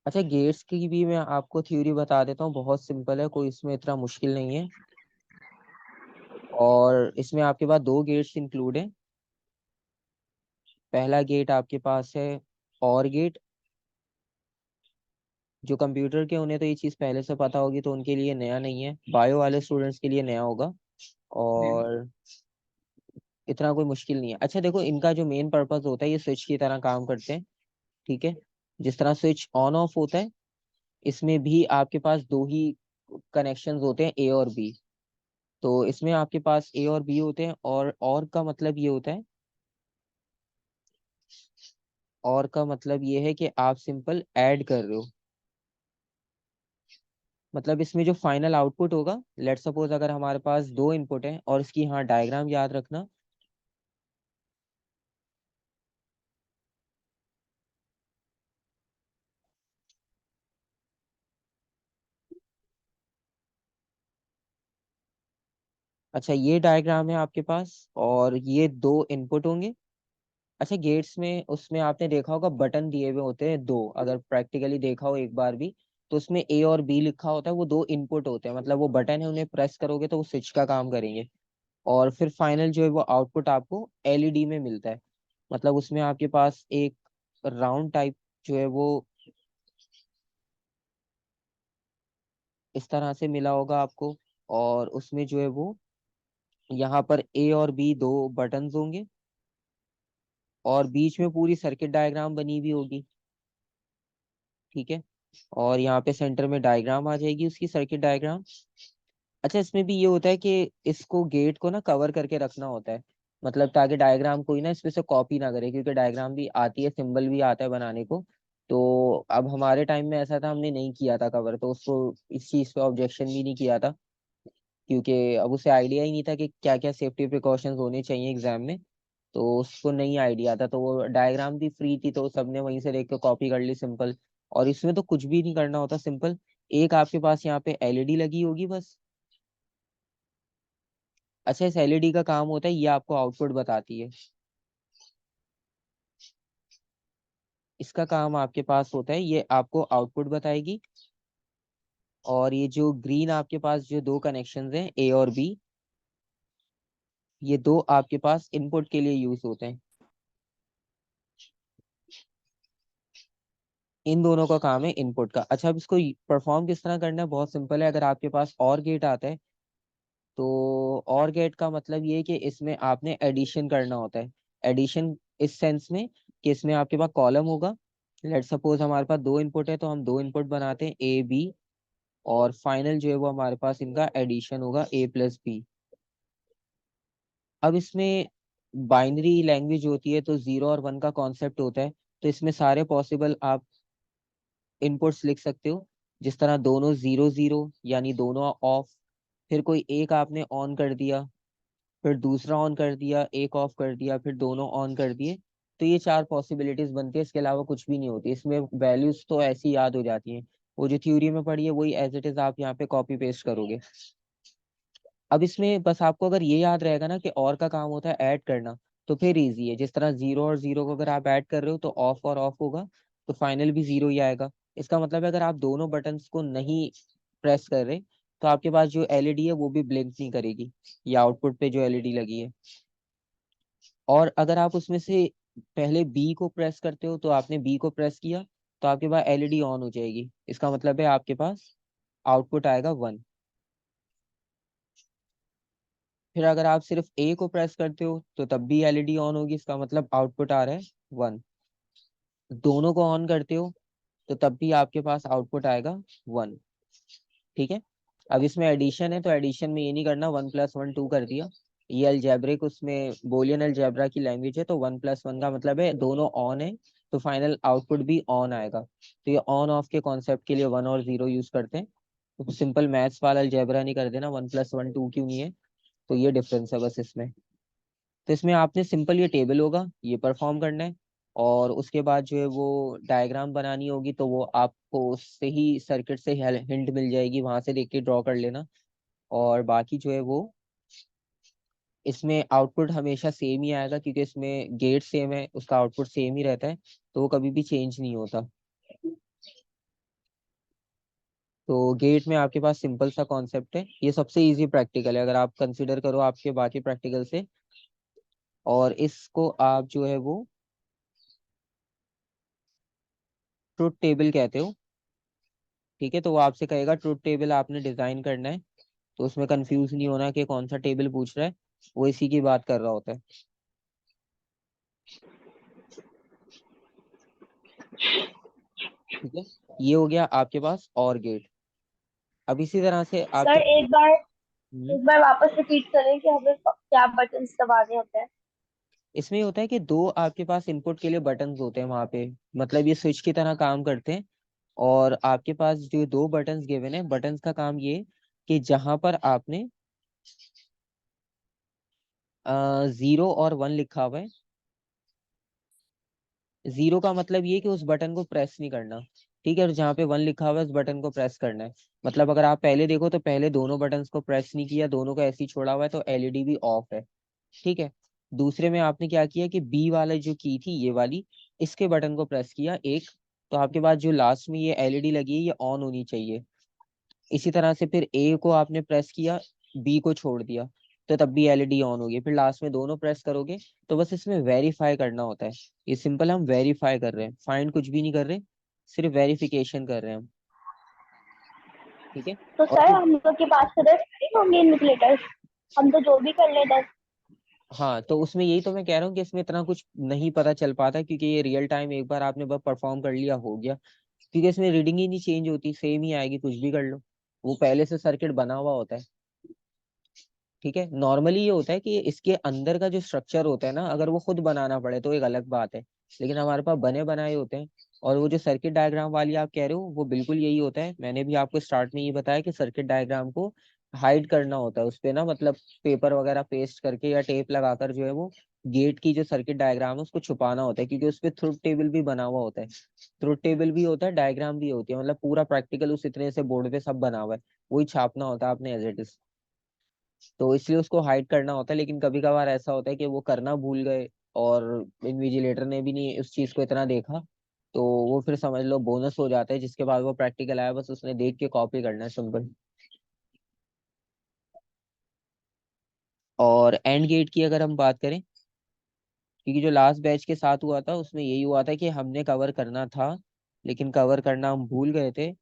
अच्छा, गेट्स की भी मैं आपको थ्योरी बता देता हूँ, बहुत सिंपल है, कोई इसमें इतना मुश्किल नहीं है। और इसमें आपके पास दो गेट्स इंक्लूड है। पहला गेट आपके पास है और गेट। जो कंप्यूटर के उन्हें तो ये चीज़ पहले से पता होगी, तो उनके लिए नया नहीं है, बायो वाले स्टूडेंट्स के लिए नया होगा। हम्म। और इतना कोई मुश्किल नहीं है। अच्छा देखो, इनका जो मेन पर्पस होता है, ये स्विच की तरह काम करते हैं। ठीक है। जिस तरह स्विच ऑन ऑफ होता है, इसमें भी आपके पास दो ही कनेक्शंस होते हैं, ए और बी। तो इसमें आपके पास ए और बी होते हैं, और का मतलब ये होता है, और का मतलब ये है कि आप सिंपल ऐड कर रहे हो। मतलब इसमें जो फाइनल आउटपुट होगा, लेट सपोज अगर हमारे पास दो इनपुट है, और इसकी यहाँ डायग्राम याद रखना। अच्छा, ये डायग्राम है आपके पास, और ये दो इनपुट होंगे। अच्छा, गेट्स में उसमें आपने देखा होगा बटन दिए हुए होते हैं दो, अगर प्रैक्टिकली देखा हो एक बार भी, तो उसमें ए और बी लिखा होता है, वो दो इनपुट होते हैं, मतलब वो बटन है, उन्हें प्रेस करोगे तो वो स्विच का काम करेंगे। और फिर फाइनल जो है वो आउटपुट आपको एलईडी में मिलता है। मतलब उसमें आपके पास एक राउंड टाइप जो है वो इस तरह से मिला होगा आपको। और उसमें जो है वो यहाँ पर ए और बी दो बटन्स होंगे, और बीच में पूरी सर्किट डायग्राम बनी हुई होगी। ठीक है। और यहाँ पे सेंटर में डायग्राम आ जाएगी, उसकी सर्किट डायग्राम। अच्छा, इसमें भी ये होता है कि इसको गेट को ना कवर करके रखना होता है, मतलब ताकि डायग्राम कोई ना इसमें से कॉपी ना करे, क्योंकि डायग्राम भी आती है, सिंबल भी आता है बनाने को। तो अब हमारे टाइम में ऐसा था, हमने नहीं किया था कवर, तो उसको इस चीज पे ऑब्जेक्शन भी नहीं किया था, क्योंकि अब उसे आइडिया ही नहीं था कि क्या क्या सेफ्टी प्रिकॉशंस होने चाहिए एग्जाम में। तो उसको नहीं आइडिया था, तो वो डायग्राम भी फ्री थी, तो सबने वहीं से देख के कॉपी कर ली सिंपल। और इसमें तो कुछ भी नहीं करना होता, सिंपल एक आपके पास यहाँ पे एलईडी लगी होगी बस। अच्छा, इस एलईडी का काम होता है, ये आपको आउटपुट बताती है। इसका काम आपके पास होता है, ये आपको आउटपुट बताएगी। और ये जो ग्रीन आपके पास जो दो कनेक्शंस हैं, ए और बी, ये दो आपके पास इनपुट के लिए यूज होते हैं। इन दोनों का काम है इनपुट का। अच्छा, अब इसको परफॉर्म किस तरह करना है, बहुत सिंपल है। अगर आपके पास और गेट आता है, तो और गेट का मतलब ये है कि इसमें आपने एडिशन करना होता है। एडिशन इस सेंस में कि इसमें आपके पास कॉलम होगा। लेट सपोज हमारे पास दो इनपुट है, तो हम दो इनपुट बनाते हैं, ए बी। और फाइनल जो है वो हमारे पास इनका एडिशन होगा, ए प्लस बी। अब इसमें बाइनरी लैंग्वेज होती है, तो जीरो और वन का कॉन्सेप्ट होता है। तो इसमें सारे पॉसिबल आप इनपुट्स लिख सकते हो, जिस तरह दोनों जीरो जीरो, यानी दोनों ऑफ। फिर कोई एक आपने ऑन कर दिया, फिर दूसरा ऑन कर दिया, एक ऑफ कर दिया, फिर दोनों ऑन कर दिए। तो ये चार पॉसिबिलिटीज बनती है, इसके अलावा कुछ भी नहीं होती इसमें। वैल्यूज तो ऐसी याद हो जाती हैं, वो जो थ्योरी में पढ़ी है वही एज इट इज आप यहाँ पे कॉपी पेस्ट करोगे। अब इसमें बस आपको अगर ये याद रहेगा ना कि और का काम होता है ऐड करना, तो फिर इजी है। जिस तरह जीरो और जीरो को अगर आप ऐड कर रहे हो, तो ऑफ और ऑफ होगा, तो फाइनल भी जीरो ही आएगा। इसका मतलब है अगर आप दोनों बटन्स को नहीं प्रेस कर रहे, तो आपके पास जो एलईडी है वो भी ब्लिंक नहीं करेगी, या आउटपुट पे जो एलईडी लगी है। और अगर आप उसमें से पहले बी को प्रेस करते हो, तो आपने बी को प्रेस किया, तो आपके पास एलईडी ऑन हो जाएगी। इसका मतलब है आपके पास आउटपुट आएगा वन। फिर अगर आप सिर्फ ए को प्रेस करते हो, तो तब भी एलईडी ऑन होगी, इसका मतलब आउटपुट आ रहा है वन। दोनों को ऑन करते हो, तो तब भी आपके पास आउटपुट आएगा वन। ठीक है। अब इसमें एडिशन है, तो एडिशन में ये नहीं करना, वन प्लस वन टू कर दिया। ये अलजेब्रिक उसमें बोलियन अलजेब्रा की लैंग्वेज है, तो वन प्लस वन का मतलब है दोनों ऑन है, तो फाइनल आउटपुट भी ऑन आएगा। तो ये ऑन ऑफ के कॉन्सेप्ट के लिए वन और जीरो यूज करते हैं। तो सिंपल मैथ्स वाला अलजेब्रा नहीं कर देना, वन प्लस वन टू क्यों नहीं है। तो ये डिफरेंस है बस इसमें। तो इसमें आपने सिंपल ये टेबल होगा, ये परफॉर्म करना है। और उसके बाद जो है वो डायग्राम बनानी होगी, तो वो आपको उससे ही सर्किट से हिंट मिल जाएगी, वहां से देख के ड्रॉ कर लेना। और बाकी जो है वो इसमें आउटपुट हमेशा सेम ही आएगा, क्योंकि इसमें गेट सेम है, उसका आउटपुट सेम ही रहता है, तो वो कभी भी चेंज नहीं होता। तो गेट में आपके पास सिंपल सा कॉन्सेप्ट है, ये सबसे इजी प्रैक्टिकल है अगर आप कंसिडर करो आपके बाकी प्रैक्टिकल से। और इसको आप जो है वो ट्रुथ टेबल कहते हो। ठीक है, तो वो आपसे कहेगा ट्रुथ टेबल आपने डिजाइन करना है, तो उसमें कंफ्यूज नहीं होना कि कौन सा टेबल पूछ रहा है, वो इसी की बात कर रहा होता है। ठीक है, ये हो गया आपके पास और गेट। अब इसी तरह से सर आपके हम्म, एक बार वापस रिपीट करें कि हमें क्या बटन दबाने होते हैं। इसमें ये होता है कि दो आपके पास इनपुट के लिए बटन्स होते हैं वहां पे, मतलब ये स्विच की तरह काम करते हैं। और आपके पास जो दो बटन्स गिवन है, बटन्स का काम ये कि जहां पर आपने 0 और 1 लिखा हुआ है, 0 का मतलब ये कि उस बटन को प्रेस नहीं करना। ठीक है, और जहाँ पे 1 लिखा हुआ है उस बटन को प्रेस करना है। मतलब अगर आप पहले देखो तो पहले दोनों बटन्स को प्रेस नहीं किया, दोनों को ऐसे ही छोड़ा हुआ है, तो एलईडी भी ऑफ है। ठीक है, दूसरे में आपने क्या किया कि बी वाला जो की थी ये वाली, इसके बटन को प्रेस किया एक, तो आपके पास जो लास्ट में ये एलईडी लगी है ये ऑन होनी चाहिए। इसी तरह से फिर ए को आपने प्रेस किया, बी को छोड़ दिया, तो तब भी एलईडी ऑन होगी। फिर लास्ट में दोनों प्रेस करोगे, तो बस इसमें वेरीफाई करना होता है। ये सिंपल, हम वेरीफाई कर रहे हैं, फाइंड कुछ भी नहीं कर रहे, सिर्फ वेरिफिकेशन कर रहे हैं हम। ठीक है, तो और सर जो हम लोग के पास तो 10 होंगे इन्विजिलेटर्स, हम तो जो भी कर ले 10। हाँ, तो उसमें यही तो मैं कह रहा हूँ कि इसमें इतना कुछ नहीं पता चल पाता, क्योंकि ये रियल टाइम एक बार आपने बस परफॉर्म कर लिया हो गया। क्योंकि इसमें रीडिंग ही नहीं चेंज होती, सेम ही आएगी कुछ भी कर लो, वो पहले से सर्किट बना हुआ होता है। ठीक है, नॉर्मली ये होता है कि इसके अंदर का जो स्ट्रक्चर होता है ना, अगर वो खुद बनाना पड़े तो एक अलग बात है, लेकिन हमारे पास बने बनाए होते हैं। और वो जो सर्किट डायग्राम वाली आप कह रहे हो वो बिल्कुल यही होता है, मैंने भी आपको स्टार्ट में ये बताया कि सर्किट डायग्राम को हाइड करना होता है उस पे ना, मतलब पेपर वगैरह पेस्ट करके या टेप लगाकर जो है वो गेट की जो सर्किट डायग्राम है उसको छुपाना होता है, क्योंकि उस पे ट्रुथ टेबल भी बना हुआ होता है। ट्रुथ टेबल भी होता है, डायग्राम भी होती है, मतलब पूरा प्रैक्टिकल उस इतने से बोर्ड पे सब बना हुआ है, वही छापना होता है आपने एज इट इज। तो इसलिए उसको हाइड करना होता है, लेकिन कभी कभार ऐसा होता है कि वो करना भूल गए, और इन्विजिलेटर ने भी नहीं उस चीज को इतना देखा, तो वो फिर समझ लो बोनस हो जाता है, जिसके बाद वो प्रैक्टिकल आया बस उसने देख के कॉपी करना है, सिंपल। और एंड गेट की अगर हम बात करें, क्योंकि जो लास्ट बैच के साथ हुआ था उसमें यही हुआ था कि हमने कवर करना था, लेकिन कवर करना हम भूल गए थे,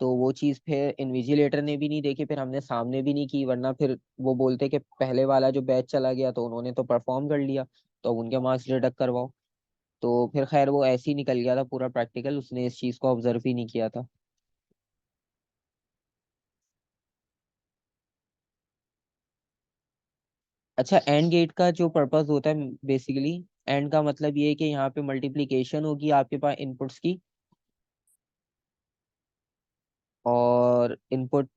तो वो चीज़ फिर इन्विजिलेटर ने भी नहीं देखी, फिर हमने सामने भी नहीं की, वरना फिर वो बोलते कि पहले वाला जो बैच चला गया तो उन्होंने तो परफॉर्म कर लिया, तो अब उनके मार्क्स डिडक्ट करवाओ। तो फिर खैर वो ऐसे ही निकल गया था पूरा प्रैक्टिकल, उसने इस चीज़ को ऑब्जर्व ही नहीं किया था। अच्छा, एंड गेट का जो पर्पस होता है बेसिकली, एंड का मतलब ये है कि यहाँ पे मल्टीप्लीकेशन होगी आपके पास इनपुट्स की, और इनपुट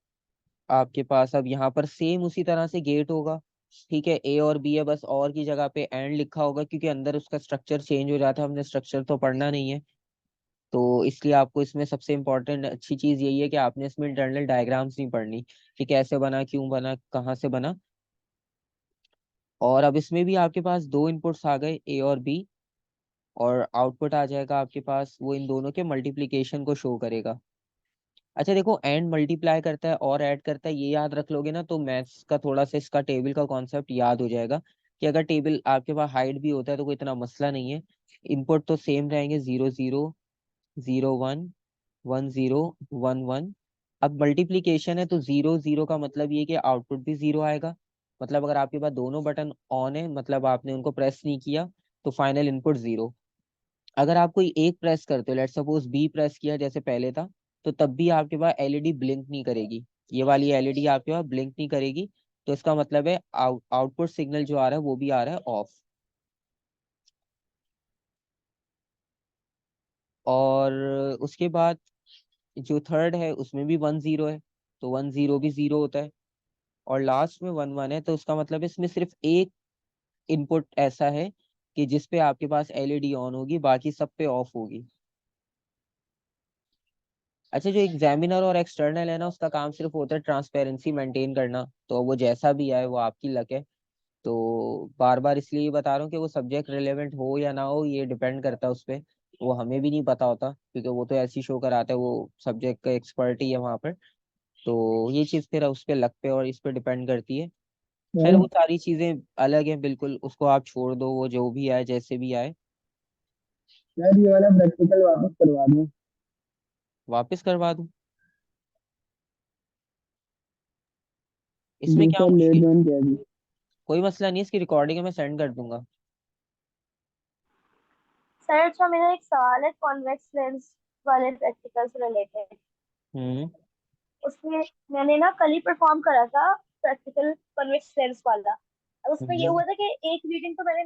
आपके पास अब यहाँ पर सेम उसी तरह से गेट होगा। ठीक है, ए और बी है, बस और की जगह पे एंड लिखा होगा, क्योंकि अंदर उसका स्ट्रक्चर चेंज हो जाता है, हमने स्ट्रक्चर तो पढ़ना नहीं है। तो इसलिए आपको इसमें सबसे इम्पोर्टेंट अच्छी चीज यही है कि आपने इसमें इंटरनल डायग्राम्स नहीं पढ़नी, कि कैसे बना, क्यों बना, कहाँ से बना। और अब इसमें भी आपके पास दो इनपुट्स आ गए, ए और बी, और आउटपुट आ जाएगा आपके पास, वो इन दोनों के मल्टीप्लीकेशन को शो करेगा। अच्छा देखो, एंड मल्टीप्लाई करता है और ऐड करता है, ये याद रख लोगे ना तो मैथ्स का थोड़ा सा इसका टेबल का कॉन्सेप्ट याद हो जाएगा, कि अगर टेबल आपके पास हाइड भी होता है तो कोई इतना मसला नहीं है, इनपुट तो सेम रहेंगे, 0 0 0 1 1 0 1 1। अब मल्टीप्लीकेशन है तो 0 0 का मतलब ये कि आउटपुट भी 0 आएगा, मतलब अगर आपके पास दोनों बटन ऑन है, मतलब आपने उनको प्रेस नहीं किया, तो फाइनल इनपुट 0। अगर आप कोई एक प्रेस करते हो, लेट सपोज बी प्रेस किया जैसे पहले था, तो तब भी आपके पास एलईडी ब्लिंक नहीं करेगी, ये वाली एलईडी आपके पास ब्लिंक नहीं करेगी, तो इसका मतलब है आउटपुट सिग्नल जो आ रहा है वो भी आ रहा है ऑफ। और उसके बाद जो थर्ड है उसमें भी 1 0 है, तो 1 0 भी 0 होता है, और लास्ट में 1 1 है, तो उसका मतलब है इसमें सिर्फ एक इनपुट ऐसा है कि जिसपे आपके पास एलईडी ऑन होगी, बाकी सब पे ऑफ होगी। अच्छा, जो एग्जामिनर और एक्सटर्नल है ना, उसका काम सिर्फ होता है ट्रांसपेरेंसी मेंटेन करना, तो वो जैसा भी आए वो आपकी लक है। तो बार बार इसलिए बता रहा हूँ कि वो सब्जेक्ट रिलेवेंट हो या ना हो ये डिपेंड करता है उस पर, वो हमें भी नहीं पता होता, क्योंकि वो तो ऐसी शो कराता है, वो सब्जेक्ट का एक्सपर्ट ही है वहाँ पर। तो ये चीज फिर उस पे लक पे और इस पे डिपेंड करती है। खैर वो यार सारी चीजें अलग हैं बिल्कुल, उसको आप छोड़ दो, वो जो भी आए जैसे भी आए। यार ये वाला प्रैक्टिकल वापस करवा दूं? वापस करवा दूं? इसमें क्या दूसरा लेट मुश्किल? ज्वाइन किया जी। कोई मसला नहीं, इसकी रिकॉर्डिंग मैं सेंड कर दूंगा। सर अच्छा मेरा एक सवाल है कॉन्वेक्स लेंस वाले प्रैक्टिकल से रिलेटेड। हम्म। उसमें मैंने ना कल ही परफॉर्म करा था प्रैक्टिकल कॉन्वेक्स लेंस वाला। अब उसमें ये हम्म। हुआ था कि एक रीडिंग तो मैंने